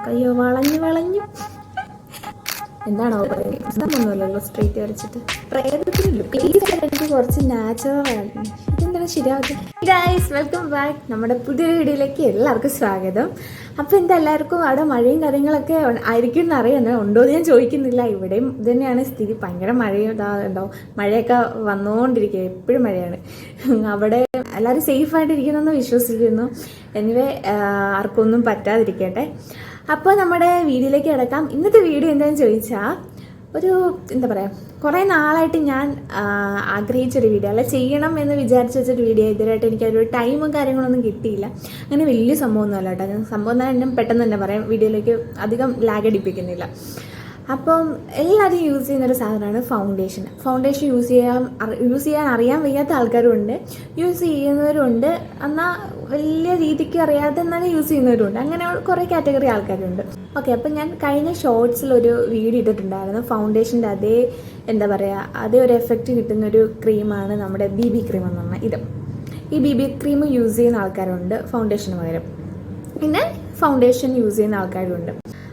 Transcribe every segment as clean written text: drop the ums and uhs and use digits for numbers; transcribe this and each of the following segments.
കയ്യോ വളഞ്ഞു വളഞ്ഞു എന്താണോ പറയുന്നത്? ഇഷ്ടമൊന്നുമല്ലല്ലോ സ്ട്രെയിറ്റ് വരച്ചിട്ട് പ്രേതത്തിനല്ലോ. പ്ലീസ് എനിക്ക് കുറച്ച് നാച്ചുറൽ ആണ്. ഇതെന്താണ് ശരിയാവുന്നത്? Guys welcome back. നമ്മുടെ പുതിയ വീഡിയോയിലേക്ക് എല്ലാവർക്കും സ്വാഗതം. അപ്പോൾ എന്താ എല്ലാവർക്കും അവിടെ മഴയും കാര്യങ്ങളൊക്കെ ആയിരിക്കും എന്നറിയാം. ഉണ്ടോ എന്ന് ഞാൻ ചോദിക്കുന്നില്ല. ഇവിടെയും ഇത് തന്നെയാണ് സ്ഥിതി. ഭയങ്കര മഴയും ഉണ്ടാവും. മഴയൊക്കെ വന്നുകൊണ്ടിരിക്കുക, എപ്പോഴും മഴയാണ്. അവിടെ എല്ലാവരും സേഫായിട്ടിരിക്കുന്നെന്ന് വിശ്വസിക്കുന്നു. എനിവേ ആർക്കൊന്നും പറ്റാതിരിക്കട്ടെ. അപ്പോൾ നമ്മുടെ വീഡിയോയിലേക്ക് കിടക്കാം. ഇന്നത്തെ വീഡിയോ എന്താണെന്ന് ചോദിച്ചാൽ ഒരു എന്താ പറയുക, കുറേ നാളായിട്ട് ഞാൻ ആഗ്രഹിച്ചൊരു വീഡിയോ, അല്ല ചെയ്യണം എന്ന് വിചാരിച്ച വെച്ചൊരു വീഡിയോ. ഇതുവരെയായിട്ട് എനിക്കൊരു ടൈമും കാര്യങ്ങളൊന്നും കിട്ടിയില്ല. അങ്ങനെ വലിയ സംഭവമൊന്നുമല്ല കേട്ടോ. ഞാൻ സംഭവം തന്നെ പെട്ടെന്ന് തന്നെ പറയാം, വീഡിയോയിലേക്ക് അധികം ലാഗ് അടിപ്പിക്കുന്നില്ല. അപ്പം എല്ലാവരും യൂസ് ചെയ്യുന്നൊരു സാധനമാണ് ഫൗണ്ടേഷൻ. ഫൗണ്ടേഷൻ യൂസ് ചെയ്യാൻ അറിയാൻ വയ്യാത്ത ആൾക്കാരുമുണ്ട്, യൂസ് ചെയ്യുന്നവരുണ്ട്, എന്നാൽ വലിയ രീതിക്ക് അറിയാതെ എന്നാലും യൂസ് ചെയ്യുന്നവരുണ്ട്. അങ്ങനെ കുറേ കാറ്റഗറി ആൾക്കാരുണ്ട്. ഓക്കെ, അപ്പം ഞാൻ കഴിഞ്ഞ ഷോർട്സിലൊരു വീഡിയോ ഇട്ടിട്ടുണ്ടായിരുന്നു. ഫൗണ്ടേഷൻ്റെ അതേ എന്താ പറയുക, അതേ ഒരു എഫക്റ്റ് കിട്ടുന്നൊരു ക്രീമാണ് നമ്മുടെ BB ക്രീം എന്ന് പറഞ്ഞാൽ. ഈ BB ക്രീം യൂസ് ചെയ്യുന്ന ആൾക്കാരുണ്ട് ഫൗണ്ടേഷന് പകരം, പിന്നെ ഫൗണ്ടേഷൻ യൂസ് ചെയ്യുന്ന ആൾക്കാരുണ്ട്.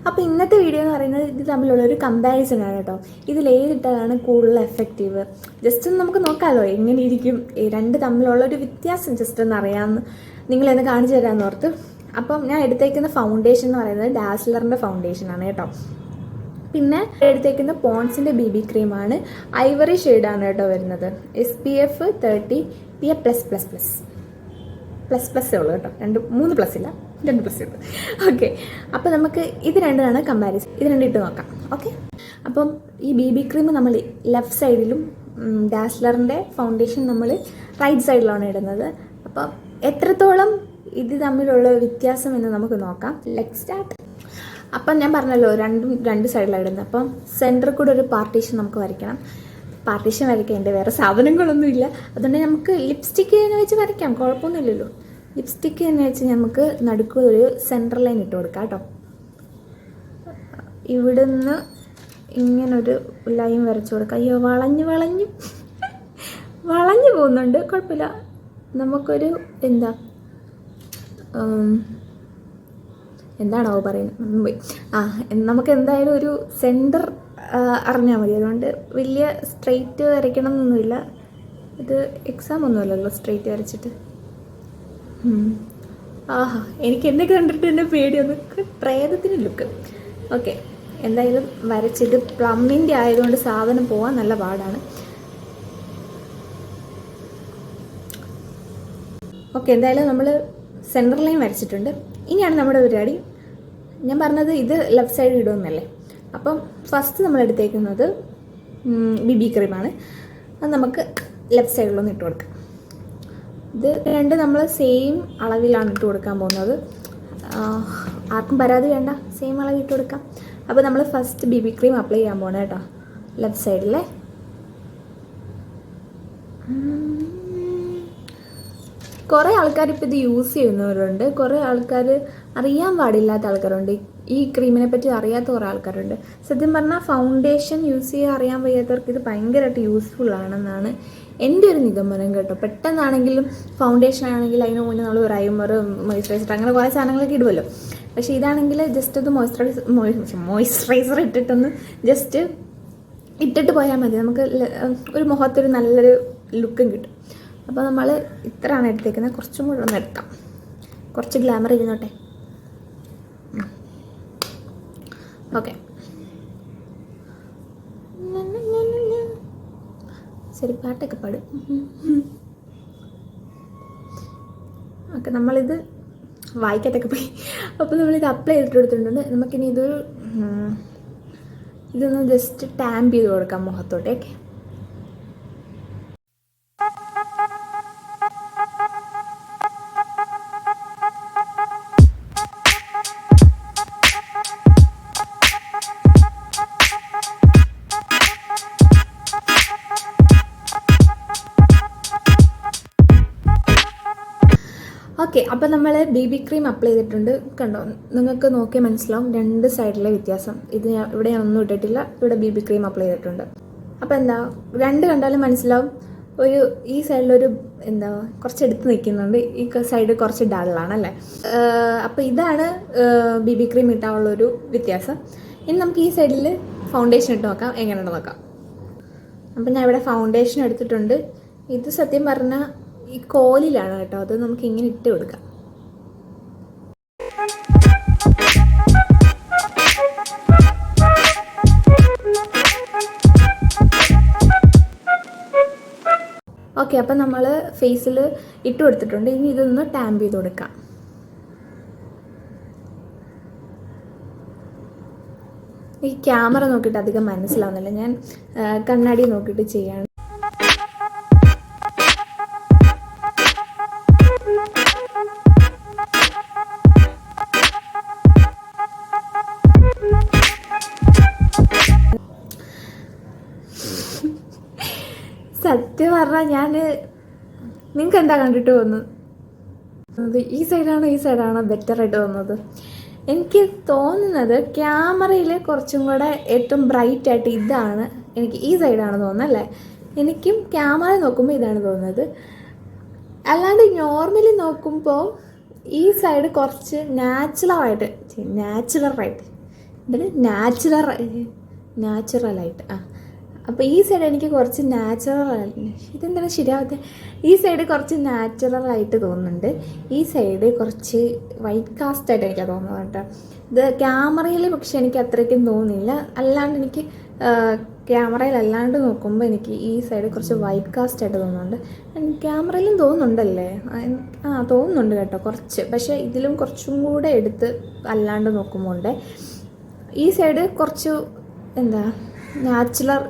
അപ്പോൾ ഇന്നത്തെ വീഡിയോ എന്ന് പറയുന്നത് ഇത് തമ്മിലുള്ള ഒരു കമ്പാരിസൺ ആണ് കേട്ടോ. ഇതിലേതിട്ടാണ് കൂടുതൽ എഫക്റ്റീവ്, ജസ്റ്റ് ഒന്ന് നമുക്ക് നോക്കാമല്ലോ എങ്ങനെ ഇരിക്കും രണ്ട് തമ്മിലുള്ള ഒരു വ്യത്യാസം ജസ്റ്റ് ഒന്ന് അറിയാമെന്ന് നിങ്ങളെന്ന് കാണിച്ചു തരാമെന്ന് ഓർത്ത്. അപ്പം ഞാൻ എടുത്തേക്കുന്ന ഫൗണ്ടേഷൻ എന്ന് പറയുന്നത് ഡാസ്ലറിൻ്റെ ഫൗണ്ടേഷനാണ് കേട്ടോ. പിന്നെ എടുത്തേക്കുന്ന പോൺസിൻ്റെ BB ക്രീമാണ്. ഐവറി ഷെയ്ഡാണ് കേട്ടോ വരുന്നത്. SPF 30 PA+++++++ ഉള്ളൂ കേട്ടോ. 3+ ഇല്ല, 2+ ഉണ്ട്. ഓക്കെ, അപ്പോൾ നമുക്ക് ഇത് രണ്ടാണ് കമ്പാരിസൺ. ഇത് രണ്ടും ഇട്ട് നോക്കാം. ഓക്കെ, അപ്പം ഈ BB ക്രീം നമ്മൾ ലെഫ്റ്റ് സൈഡിലും ഡാസ്ലറിൻ്റെ ഫൗണ്ടേഷൻ നമ്മൾ റൈറ്റ് സൈഡിലാണ് ഇടുന്നത്. അപ്പം എത്രത്തോളം ഇത് തമ്മിലുള്ള വ്യത്യാസം എന്ന് നമുക്ക് നോക്കാം. Let start. അപ്പം ഞാൻ പറഞ്ഞല്ലോ രണ്ട് സൈഡിലാണ് ഇടുന്നത്. അപ്പം സെൻറ്ററിൽ കൂടെ ഒരു പാർട്ടീഷൻ നമുക്ക് വരയ്ക്കണം. പാർട്ടീഷൻ വരയ്ക്കേണ്ട വേറെ സാധനങ്ങളൊന്നുമില്ല, അതുകൊണ്ട് നമുക്ക് ലിപ്സ്റ്റിക്ക് തന്നെ വെച്ച് വരയ്ക്കാം, കുഴപ്പമൊന്നുമില്ലല്ലോ. ലിപ്സ്റ്റിക്ക് തന്നെ വെച്ച് നമുക്ക് നടുക്ക് ഒരു സെൻറ്റർ ലൈൻ ഇട്ട് കൊടുക്കാം കേട്ടോ. ഇവിടുന്ന് ഇങ്ങനൊരു ലൈൻ വരച്ചു കൊടുക്കാം. അയ്യോ വളഞ്ഞു പോകുന്നുണ്ട്, കുഴപ്പമില്ല. നമുക്കൊരു എന്താണോ പറയുന്നത്, നമുക്ക് എന്തായാലും ഒരു സെൻറ്റർ അറിഞ്ഞാൽ മതി. അതുകൊണ്ട് വലിയ സ്ട്രെയിറ്റ് വരയ്ക്കണം എന്നൊന്നുമില്ല. ഇത് എക്സാം ഒന്നുമല്ലല്ലോ സ്ട്രെയിറ്റ് വരച്ചിട്ട്. എനിക്ക് എന്നെ കണ്ടിട്ട് തന്നെ പേടിയൊന്ന്, പ്രേതത്തിന് ലുക്ക്. ഓക്കെ, എന്തായാലും വരച്ചിട്ട് പ്ലമ്മിൻ്റെ ആയതുകൊണ്ട് സാധനം പോകാൻ നല്ല പാടാണ്. ഓക്കെ, എന്തായാലും നമ്മൾ സെൻറ്റർ ലൈൻ വരച്ചിട്ടുണ്ട്. ഇനിയാണ് നമ്മുടെ പരിപാടി. ഞാൻ പറഞ്ഞത് ഇത് ലെഫ്റ്റ് സൈഡ് ഇടുമെന്നല്ലേ. അപ്പം ഫസ്റ്റ് നമ്മൾ എടുത്തേക്കുന്നത് BB ക്രീമാണ്. അത് നമുക്ക് ലെഫ്റ്റ് സൈഡിലൊന്ന് ഇട്ട് കൊടുക്കാം. ഇത് രണ്ട് നമ്മൾ സെയിം അളവിലാണ് ഇട്ട് കൊടുക്കാൻ പോകുന്നത്. ആർക്കും പരാതി വേണ്ട, സെയിം അളവ് ഇട്ട് കൊടുക്കാം. അപ്പോൾ നമ്മൾ ഫസ്റ്റ് BB ക്രീം അപ്ലൈ ചെയ്യാൻ പോകണം കേട്ടോ, ലെഫ്റ്റ് സൈഡിലെ. കുറേ ആൾക്കാർ ഇപ്പോൾ ഇത് യൂസ് ചെയ്യുന്നവരുണ്ട്, കുറേ ആൾക്കാർ അറിയാൻ പാടില്ലാത്ത ആൾക്കാരുണ്ട്. ഈ ക്രീമിനെ പറ്റി അറിയാത്ത കുറേ ആൾക്കാരുണ്ട്. സത്യം പറഞ്ഞാൽ ഫൗണ്ടേഷൻ യൂസ് ചെയ്യാൻ അറിയാൻ വയ്യാത്തവർക്ക് ഇത് ഭയങ്കരമായിട്ട് യൂസ്ഫുൾ ആണെന്നാണ് എൻ്റെ ഒരു നിഗമനം കേട്ടോ. പെട്ടെന്നാണെങ്കിലും ഫൗണ്ടേഷൻ ആണെങ്കിൽ അതിന് മുന്നേ നമ്മൾ പ്രൈമർ, മോയ്സ്ചറൈസർ അങ്ങനെ കുറേ സാധനങ്ങളൊക്കെ ഇടുമല്ലോ. പക്ഷേ ഇതാണെങ്കിൽ ജസ്റ്റ് ഒന്ന് മോയ്സ്ചറൈസർ ഇട്ടിട്ടൊന്ന് ജസ്റ്റ് ഇട്ടിട്ട് പോയാൽ മതി. നമുക്ക് ഒരു മുഖത്തൊരു നല്ലൊരു ലുക്കും കിട്ടും. അപ്പോൾ നമ്മൾ ഇത്രയാണ് എടുത്തേക്കുന്നത്. കുറച്ചും കൂടെ ഒന്ന് എടുക്കാം, കുറച്ച് ഗ്ലാമർ ഇരുന്നോട്ടെ. ഓക്കെ, ശരി, പാട്ടൊക്കെ പാടും. ഓക്കെ, നമ്മളിത് വായിക്കത്തൊക്കെ പോയി. അപ്പോൾ നമ്മളിത് അപ്ലൈ ചെയ്തിട്ട് കൊടുത്തിട്ടുണ്ട്. നമുക്കിനി ഇതൊന്ന് ജസ്റ്റ് ടാമ്പ് ചെയ്ത് കൊടുക്കാം മുഖത്തോട്ട്. ഓക്കെ, ഓക്കെ, അപ്പോൾ നമ്മൾ BB ക്രീം അപ്ലൈ ചെയ്തിട്ടുണ്ട്. കണ്ടോ, നിങ്ങൾക്ക് നോക്കിയാൽ മനസ്സിലാവും രണ്ട് സൈഡിലെ വ്യത്യാസം. ഇത് ഇവിടെ ഞാനൊന്നും ഇട്ടിട്ടില്ല, ഇവിടെ BB ക്രീം അപ്ലൈ ചെയ്തിട്ടുണ്ട്. അപ്പോൾ എന്താ, രണ്ട് കണ്ടാലും മനസ്സിലാവും ഒരു ഈ സൈഡിലൊരു എന്താ കുറച്ച് എടുത്ത് നിൽക്കുന്നുണ്ട്, ഈ സൈഡ് കുറച്ച് ഡള്ളാണല്ലേ. അപ്പോൾ ഇതാണ് BB ക്രീം ഇട്ടാനുള്ളൊരു വ്യത്യാസം. ഇനി നമുക്ക് ഈ സൈഡിൽ ഫൗണ്ടേഷൻ ഇട്ട് നോക്കാം, എങ്ങനെയുണ്ടെന്ന് നോക്കാം. അപ്പം ഞാൻ ഇവിടെ ഫൗണ്ടേഷൻ എടുത്തിട്ടുണ്ട്. ഇത് സത്യം പറഞ്ഞാൽ ഈ കോലിലാണ് കേട്ടോ, അത് നമുക്ക് ഇങ്ങനെ ഇട്ട് കൊടുക്കാം. ഓക്കെ, അപ്പം നമ്മൾ ഫേസിൽ ഇട്ട് കൊടുത്തിട്ടുണ്ട്. ഇനി ഇതൊന്ന് ടാമ്പ് ചെയ്ത് കൊടുക്കാം. ഈ ക്യാമറ നോക്കിയിട്ട് അധികം മനസ്സിലാവുന്നില്ല, ഞാൻ കണ്ണാടി നോക്കിയിട്ട് ചെയ്യാണ്. സത്യം പറഞ്ഞാൽ നിങ്ങൾക്ക് എന്താ കണ്ടിട്ട് തോന്നുന്നത്? ഈ സൈഡാണോ ബെറ്റർ ആയിട്ട് തോന്നുന്നത്? എനിക്ക് തോന്നുന്നത് ക്യാമറയിൽ കുറച്ചും കൂടെ ഏറ്റവും ബ്രൈറ്റ് ആയിട്ട് ഇതാണ്, എനിക്ക് ഈ സൈഡാണ് തോന്നുന്നത് അല്ലേ. എനിക്കും ക്യാമറ നോക്കുമ്പോൾ ഇതാണ് തോന്നുന്നത്. അല്ലാണ്ട് നോർമലി നോക്കുമ്പോൾ ഈ സൈഡ് കുറച്ച് നാച്ചുറലായിട്ട് അപ്പോൾ ഈ സൈഡ് എനിക്ക് കുറച്ച് ഇതെന്താണ് ശരിയാവാത്ത, ഈ സൈഡ് കുറച്ച് നാച്ചുറലായിട്ട് തോന്നുന്നുണ്ട്. ഈ സൈഡ് കുറച്ച് വൈറ്റ് കാസ്റ്റായിട്ട് എനിക്കാണ് തോന്നുന്നത് കേട്ടോ. ഇത് ക്യാമറയിൽ പക്ഷെ എനിക്ക് അത്രയ്ക്കും തോന്നുന്നില്ല. അല്ലാണ്ട് എനിക്ക് ക്യാമറയിൽ അല്ലാണ്ട് നോക്കുമ്പോൾ എനിക്ക് ഈ സൈഡ് കുറച്ച് വൈറ്റ് കാസ്റ്റായിട്ട് തോന്നുന്നുണ്ട്. ക്യാമറയിലും തോന്നുന്നുണ്ടല്ലേ? തോന്നുന്നുണ്ട് കേട്ടോ കുറച്ച്. പക്ഷേ ഇതിലും കുറച്ചും കൂടെ എടുത്ത് അല്ലാണ്ട് നോക്കുമ്പോൾ ഉണ്ട് ഈ സൈഡ് കുറച്ച് എന്താ നാച്ചുറൽ,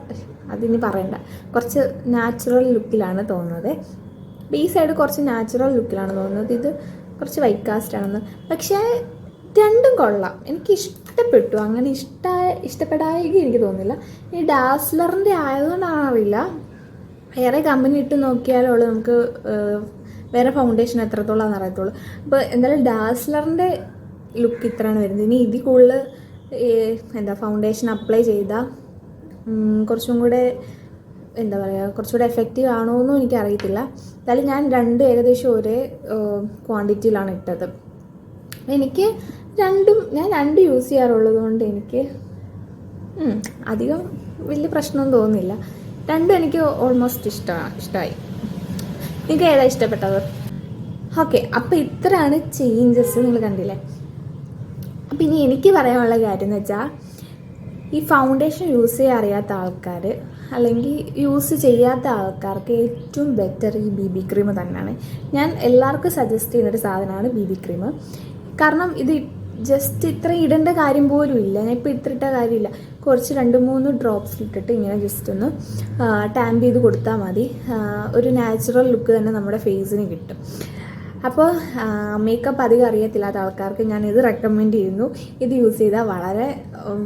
അതിനി പറയണ്ട, കുറച്ച് നാച്ചുറൽ ലുക്കിലാണ് തോന്നുന്നത്. അപ്പോൾ ഈ സൈഡ് കുറച്ച് നാച്ചുറൽ ലുക്കിലാണ് തോന്നുന്നത്, ഇത് കുറച്ച് വൈറ്റ് കാസ്റ്റ് ആണെന്ന്. പക്ഷേ രണ്ടും കൊള്ളാം, എനിക്ക് ഇഷ്ടപ്പെട്ടു. അങ്ങനെ ഇഷ്ടപ്പെടായെങ്കിൽ എനിക്ക് തോന്നുന്നില്ല. ഈ ഡാസ്ലറിൻ്റെ ആയതുകൊണ്ടാണ് അറിയില്ല, വേറെ കമ്പനി ഇട്ട് നോക്കിയാലുള്ളൂ നമുക്ക് വേറെ ഫൗണ്ടേഷൻ എത്രത്തോളാന്ന് അറിയത്തുള്ളൂ. അപ്പോൾ എന്തായാലും ഡാസ്ലറിൻ്റെ ലുക്ക് ഇത്രയാണ് വരുന്നത്. ഇനി ഇതിൽ കൂടുതൽ എന്താ ഫൗണ്ടേഷൻ അപ്ലൈ ചെയ്താൽ കുറച്ചും കൂടെ എന്താ പറയുക, കുറച്ചുകൂടെ എഫക്റ്റീവ് ആണോ എന്നും എനിക്കറിയത്തില്ല. എന്തായാലും ഞാൻ ഏകദേശം ഒരേ ക്വാണ്ടിറ്റിയിലാണ് ഇട്ടത്. എനിക്ക് ഞാൻ രണ്ട് യൂസ് ചെയ്യാറുള്ളത് കൊണ്ട് എനിക്ക് അധികം വലിയ പ്രശ്നമൊന്നും തോന്നുന്നില്ല. രണ്ടും എനിക്ക് ഓൾമോസ്റ്റ് ഇഷ്ടമായി. നിങ്ങൾക്ക് ഏതാ ഇഷ്ടപ്പെട്ടത്? ഓക്കെ, അപ്പോൾ ഇത്രയാണ് ചേഞ്ചസ്, നിങ്ങൾ കണ്ടില്ലേ. അപ്പോൾ ഇനി എനിക്ക് പറയാനുള്ള കാര്യം എന്ന് വെച്ചാൽ, ഈ ഫൗണ്ടേഷൻ യൂസ് ചെയ്യാൻ അറിയാത്ത ആൾക്കാർ അല്ലെങ്കിൽ യൂസ് ചെയ്യാത്ത ആൾക്കാർക്ക് ഏറ്റവും ബെറ്റർ ഈ BB ക്രീം തന്നെയാണ്. ഞാൻ എല്ലാവർക്കും സജസ്റ്റ് ചെയ്യുന്നൊരു സാധനമാണ് BB ക്രീം. കാരണം ഇത് ജസ്റ്റ് ഇത്ര ഇടേണ്ട കാര്യം പോലും ഇല്ല. ഞാൻ ഇപ്പോൾ ഇട്ടിട്ട കാര്യമില്ല, കുറച്ച് 2-3 ഡ്രോപ്സ് ഇട്ടിട്ട് ഇങ്ങനെ ജസ്റ്റ് ഒന്ന് ടാമ്പ് ചെയ്ത് കൊടുത്താൽ മതി. ഒരു നാച്ചുറൽ ലുക്ക് തന്നെ നമ്മുടെ ഫേസിന് കിട്ടും. അപ്പോൾ മേക്കപ്പ് അധികം അറിയത്തില്ലാത്ത ആൾക്കാർക്ക് ഞാൻ ഇത് റെക്കമെൻഡ് ചെയ്യുന്നു. ഇത് യൂസ് ചെയ്താൽ വളരെ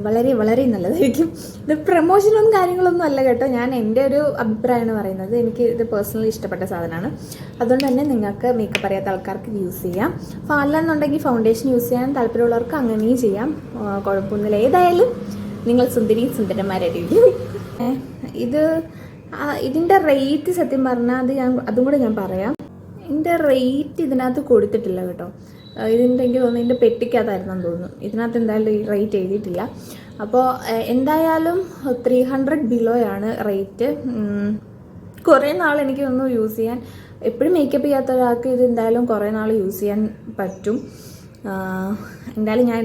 വളരെ വളരെ നല്ലതായിരിക്കും. ഇത് പ്രൊമോഷനൊന്നും കാര്യങ്ങളൊന്നും അല്ല കേട്ടോ, ഞാൻ എൻ്റെ ഒരു അഭിപ്രായമാണ് പറയുന്നത്. എനിക്ക് ഇത് പേഴ്സണലി ഇഷ്ടപ്പെട്ട സാധനമാണ്. അതുകൊണ്ട് തന്നെ നിങ്ങൾക്ക് മേക്കപ്പ് അറിയാത്ത ആൾക്കാർക്ക് ഇത് യൂസ് ചെയ്യാം. അപ്പോൾ അല്ലെന്നുണ്ടെങ്കിൽ ഫൗണ്ടേഷൻ യൂസ് ചെയ്യാൻ താല്പര്യമുള്ളവർക്ക് അങ്ങനെയും ചെയ്യാം, കുഴപ്പമൊന്നുമില്ല. ഏതായാലും നിങ്ങൾ സുന്ദരന്മാരായിരിക്കും. ഇതിൻ്റെ റേറ്റ് സത്യം പറഞ്ഞാൽ അതും കൂടെ ഞാൻ പറയാം. ഇതിൻ്റെ റേറ്റ് ഇതിനകത്ത് കൊടുത്തിട്ടില്ല കേട്ടോ. ഇതിൻ്റെ എനിക്ക് തോന്നുന്നു ഇതിൻ്റെ പെട്ടിക്കകത്തായിരുന്നെന്ന് തോന്നുന്നു. ഇതിനകത്ത് എന്തായാലും ഈ റേറ്റ് എഴുതിയിട്ടില്ല. അപ്പോൾ എന്തായാലും 300 ബിലോയാണ് റേറ്റ്. കുറേ നാൾ എനിക്ക് തോന്നുന്നു യൂസ് ചെയ്യാൻ, എപ്പോഴും മേക്കപ്പ് ചെയ്യാത്ത ഒരാൾക്ക് ഇത് എന്തായാലും കുറേ നാൾ യൂസ് ചെയ്യാൻ പറ്റും. എന്തായാലും ഞാൻ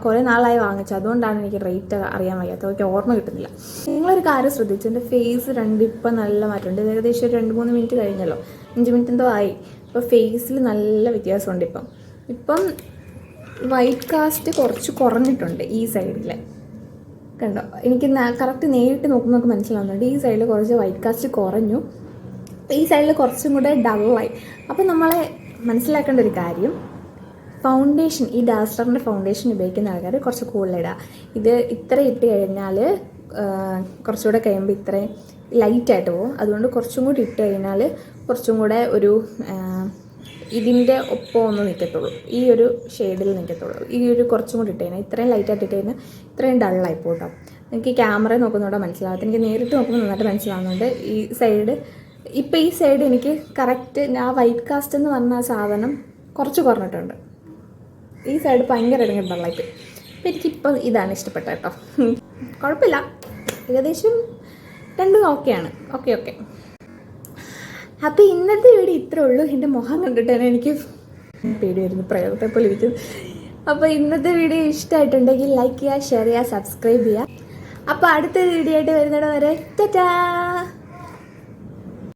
കുറേ നാളായി വാങ്ങിച്ചു, അതുകൊണ്ടാണ് എനിക്ക് റേറ്റ് അറിയാൻ വയ്യാത്തത്. എനിക്ക് ഓർമ്മ കിട്ടുന്നില്ല. നിങ്ങളൊരു കാര്യം ശ്രദ്ധിച്ചു, എൻ്റെ ഫേസ് ഇപ്പം നല്ല മാറ്റമുണ്ട്. ഏകദേശം ഒരു 2-3 മിനിറ്റ് കഴിഞ്ഞല്ലോ, 5 മിനിറ്റ് എന്തോ ആയി. ഇപ്പോൾ ഫേസിൽ നല്ല വ്യത്യാസമുണ്ട്. ഇപ്പം വൈറ്റ് കാസ്റ്റ് കുറച്ച് കുറഞ്ഞിട്ടുണ്ട് ഈ സൈഡിൽ, കണ്ടോ? എനിക്ക് കറക്റ്റ് നേരിട്ട് നോക്കുമ്പോൾ നമുക്ക് മനസ്സിലാവുന്നുണ്ട്. ഈ സൈഡിൽ കുറച്ച് വൈറ്റ് കാസ്റ്റ് കുറഞ്ഞു, ഈ സൈഡിൽ കുറച്ചും കൂടെ ഡള്ളായി. അപ്പം നമ്മളെ മനസ്സിലാക്കേണ്ട ഒരു കാര്യം, ഫൗണ്ടേഷൻ, ഈ ഡാസ്ലറിൻ്റെ ഫൗണ്ടേഷൻ ഉപയോഗിക്കുന്ന ആൾക്കാർ കുറച്ച് കൂടുതലിടുക. ഇത് ഇത്ര ഇട്ട് കഴിഞ്ഞാൽ കുറച്ചുകൂടെ കഴിയുമ്പോൾ ഇത്രയും ലൈറ്റായിട്ട് പോകും. അതുകൊണ്ട് കുറച്ചും കൂടി ഇട്ട് കഴിഞ്ഞാൽ കുറച്ചും കൂടെ ഒരു ഇതിൻ്റെ ഒപ്പം ഒന്ന് നിൽക്കത്തുള്ളൂ, ഈ ഒരു ഷെയ്ഡിൽ നിൽക്കത്തുള്ളൂ. ഈ ഒരു കുറച്ചും കൂടി ഇട്ട് കഴിഞ്ഞാൽ, ഇത്രയും ലൈറ്റായിട്ട് ഇട്ട് കഴിഞ്ഞാൽ ഇത്രയും ഡള്ളായി പോട്ടോ. എനിക്ക് ക്യാമറ നോക്കുന്നതോടെ മനസ്സിലാവാത്ത, എനിക്ക് നേരിട്ട് നോക്കുമ്പോൾ നന്നായിട്ട് മനസ്സിലാവുന്നുണ്ട്. ഈ സൈഡ് ഇപ്പം ഈ സൈഡ് എനിക്ക് കറക്റ്റ് ആ വൈറ്റ് കാസ്റ്റ് എന്ന് പറഞ്ഞ ആ സാധനം കുറച്ച് കുറഞ്ഞിട്ടുണ്ട്. ഈ സൈഡ് ഭയങ്കര ഇടങ്ങി ഡള്ളായിട്ട്. അപ്പം എനിക്കിപ്പോൾ ഇതാണ് ഇഷ്ടപ്പെട്ടത് കേട്ടോ. കുഴപ്പമില്ല, ഏകദേശം രണ്ടും ഓക്കെയാണ്. ഓക്കെ. അപ്പോൾ ഇന്നത്തെ വീഡിയോ ഇത്രേ ഉള്ളൂ. എൻ്റെ മുഖം കണ്ടിട്ട് തന്നെ എനിക്ക് പേടി വരുന്നു, പ്രയോഗത്തെ പോലെ ഇരിക്കും. അപ്പോൾ ഇന്നത്തെ വീഡിയോ ഇഷ്ടമായിട്ടുണ്ടെങ്കിൽ ലൈക്ക് ചെയ്യുക, ഷെയർ ചെയ്യുക, സബ്സ്ക്രൈബ് ചെയ്യുക. അപ്പോൾ അടുത്ത വീഡിയോ ആയിട്ട് വരുന്നിടം വരെ ടാറ്റാ.